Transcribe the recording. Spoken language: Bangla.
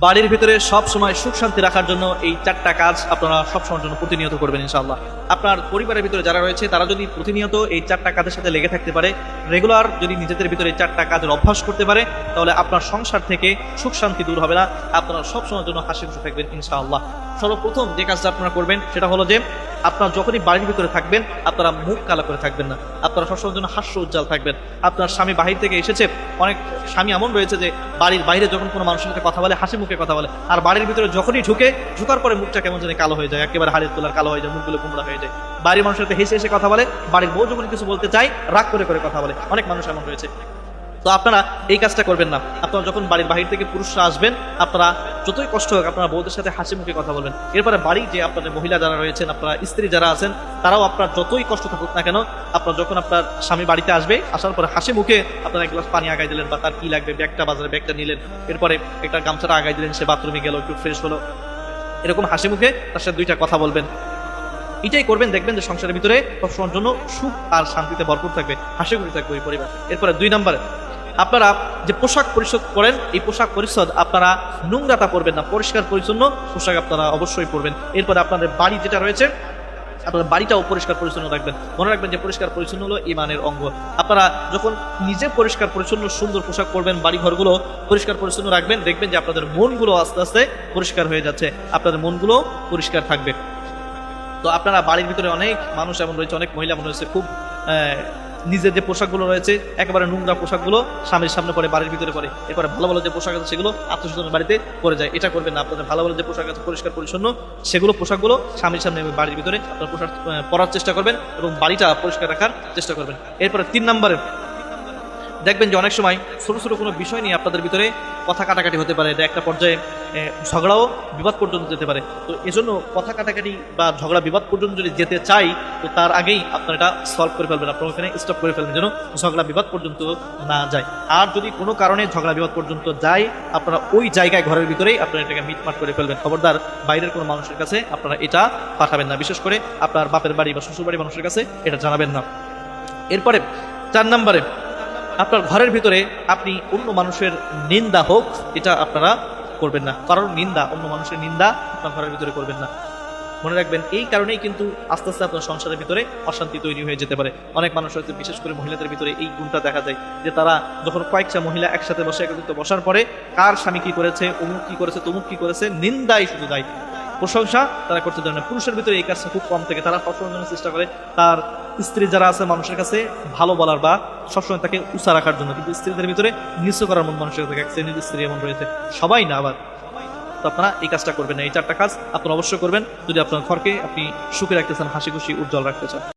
বাড়ির ভিতরে সব সময় সুখ শান্তি রাখার জন্য এই চারটা কাজ আপনারা সব সময়ের জন্য প্রতিনিয়ত করবেন ইনশাআল্লাহ। আপনার পরিবারের ভিতরে যারা রয়েছে তারা যদি প্রতিনিয়ত এই চারটা কাজের সাথে লেগে থাকতে পারে, রেগুলার যদি নিজেদের ভিতরে এই চারটা কাজের অভ্যাস করতে পারে, তাহলে আপনার সংসার থেকে সুখ শান্তি দূর হবে না, আপনারা সব সময়ের জন্য হাসি খুশি থাকবেন ইনশাআল্লাহ। সর্বপ্রথম যে কাজটা আপনারা করবেন সেটা হলো যে আপনার যখনই বাড়ির ভিতরে থাকবেন আপনারা মুখ কালো করে থাকবেন না, আপনারা সবসময়ের জন্য হাস্য উজ্জ্বল থাকবেন। আপনার স্বামী বাহির থেকে এসেছে, অনেক স্বামী এমন রয়েছে যে বাড়ির বাইরে যখন কোনো মানুষের সাথে কথা বলে হাসি মুখে কথা বলে, আর বাড়ির ভিতরে যখনই ঢুকার পরে মুখটা কেমন যেন কালো হয়ে যায়, একেবারে হাড়ের তোলার কালো হয়ে যায়, মুখগুলো কুমড়া হয়ে যায়। বাড়ির মানুষের সাথে হেসে হেসে কথা বলে, বাড়ির বউ যখন কিছু বলতে চায় রাগ করে করে কথা বলে, অনেক মানুষ এমন রয়েছে। তো আপনারা এই কাজটা করবেন না। আপনারা যখন বাড়ির বাহির থেকে পুরুষরা আসবেন, আপনারা যতই কষ্ট হোক আপনারা বউদের সাথে হাসি মুখে কথা বলবেন। এরপরে বাড়ি যে আপনাদের মহিলা যারা রয়েছেন, আপনারা স্ত্রী যারা আছেন, তারাও আপনার যতই কষ্ট থাকুক না কেন, আপনার যখন আপনার স্বামী বাড়িতে আসবে, আসার পরে হাসি মুখে আপনারা এক গ্লাস পানি আগাই দিলেন, বা তার কি লাগবে ব্যাগটা বাজারে ব্যাগটা নিলেন, এরপরে একটা গামছাটা আগাই দিলেন, সে বাথরুমে গেল, একটু ফ্রেশ হলো, এরকম হাসি মুখে তার সাথে দুইটা কথা বলবেন। এটাই করবেন, দেখবেন যে সংসারের ভিতরে সবসময়ের জন্য সুখ আর শান্তিতে ভরপুর থাকবে, হাসি খুশি থাকবে ওই পরিবার। এরপরে 2 নম্বরে, আপনারা যে পোশাক পরিচ্ছদ করেন, এই পোশাক পরিচ্ছদ আপনারা নোংরাটা পরবেন না, পরিষ্কার পরিচ্ছন্ন পোশাক আপনারা অবশ্যই পরবেন। এরপরে আপনাদের বাড়ি যেটা রয়েছে, আপনারা বাড়িটাও পরিষ্কার পরিচ্ছন্ন রাখবেন। মনে রাখবেন যে পরিষ্কার পরিচ্ছন্ন হলো ঈমানের অঙ্গ। আপনারা যখন নিজে পরিষ্কার পরিচ্ছন্ন সুন্দর পোশাক পরবেন, বাড়ি ঘরগুলো পরিষ্কার পরিচ্ছন্ন রাখবেন, দেখবেন যে আপনাদের মনগুলো আস্তে আস্তে পরিষ্কার হয়ে যাচ্ছে, আপনাদের মনগুলো পরিষ্কার থাকবে। তো আপনারা বাড়ির ভিতরে অনেক মানুষ এমন রয়েছে, অনেক মহিলা এমন রয়েছে, খুব নিজের যে পোশাকগুলো রয়েছে একেবারে নোংরা পোশাকগুলো স্বামীর সামনে পরে, বাড়ির ভিতরে পরে, এরপরে ভালো ভালো যে পোশাক আছে সেগুলো আত্মীয়স্বজনের বাড়িতে পরে যায়। এটা করবেন না। আপনাদের ভালো ভালো যে পোশাক আছে পরিষ্কার পরিচ্ছন্ন, সেগুলো পোশাকগুলো স্বামীর সামনে বাড়ির ভিতরে আপনার পোশাক পরার চেষ্টা করবেন এবং বাড়িটা পরিষ্কার রাখার চেষ্টা করবেন। এরপরে 3 নম্বরে, দেখবেন যে অনেক সময় ছোট ছোট কোনো বিষয় নিয়ে আপনাদের ভিতরে কথা কাটাকাটি হতে পারে, একটা পর্যায়ে ঝগড়াও বিবাদ পর্যন্ত যেতে পারে। তো এজন্য কথা কাটাকাটি বা ঝগড়া বিবাদ পর্যন্ত যদি যেতে চাই, তো তার আগেই আপনারা এটা সলভ করে ফেলবেন, আপনারা ওখানে স্টপ করে ফেলবেন যেন ঝগড়া বিবাদ পর্যন্ত না যায়। আর যদি কোনো কারণে ঝগড়া বিবাদ পর্যন্ত যায়, আপনারা ওই জায়গায় ঘরের ভিতরেই আপনারা এটাকে মিটমাট করে ফেলবেন। খবরদার বাইরের কোনো মানুষের কাছে আপনারা এটা পাঠাবেন না, বিশেষ করে আপনার বাপের বাড়ি বা শ্বশুর বাড়ির মানুষের কাছে এটা জানাবেন না। এরপরে 4 নম্বরে, আপনার ঘরের ভিতরে আপনি অন্য মানুষের নিন্দা হোক এটা আপনারা করবেন না। কারণ নিন্দা, অন্য মানুষের নিন্দা আপনার ঘরের ভিতরে করবেন না। মনে রাখবেন এই কারণেই কিন্তু আস্তে আস্তে আপনার সংসারের ভিতরে অশান্তি তৈরি হয়ে যেতে পারে। অনেক মানুষ হয়তো, বিশেষ করে মহিলাদের ভিতরে এই গুণটা দেখা যায় যে তারা যখন কয়েকটা মহিলা একসাথে বসে একত্রিত বসার পরে কার স্বামী কি করেছে, অমুক কি করেছে, তমুক কি করেছে, নিন্দাই শুধু দেয়, প্রশংসা তারা করতে দেয় না। পুরুষের ভিতরে এই কাজটা খুব কম থেকে, তারা সবসময় জন্য চেষ্টা করে তার স্ত্রী যারা আছে মানুষের কাছে ভালো বলার বা সবসময় তাকে উঁচা রাখার জন্য, কিন্তু স্ত্রীদের ভিতরে নিচু করার মন মানুষের থেকে এক শ্রেণীর স্ত্রী এমন রয়েছে, সবাই না আবার। তো আপনারা এই কাজটা করবেন না। এই 4টা কাজ আপনারা অবশ্যই করবেন যদি আপনার ঘরকে আপনি সুখে রাখতে চান, হাসি খুশি উজ্জ্বল রাখতে চান।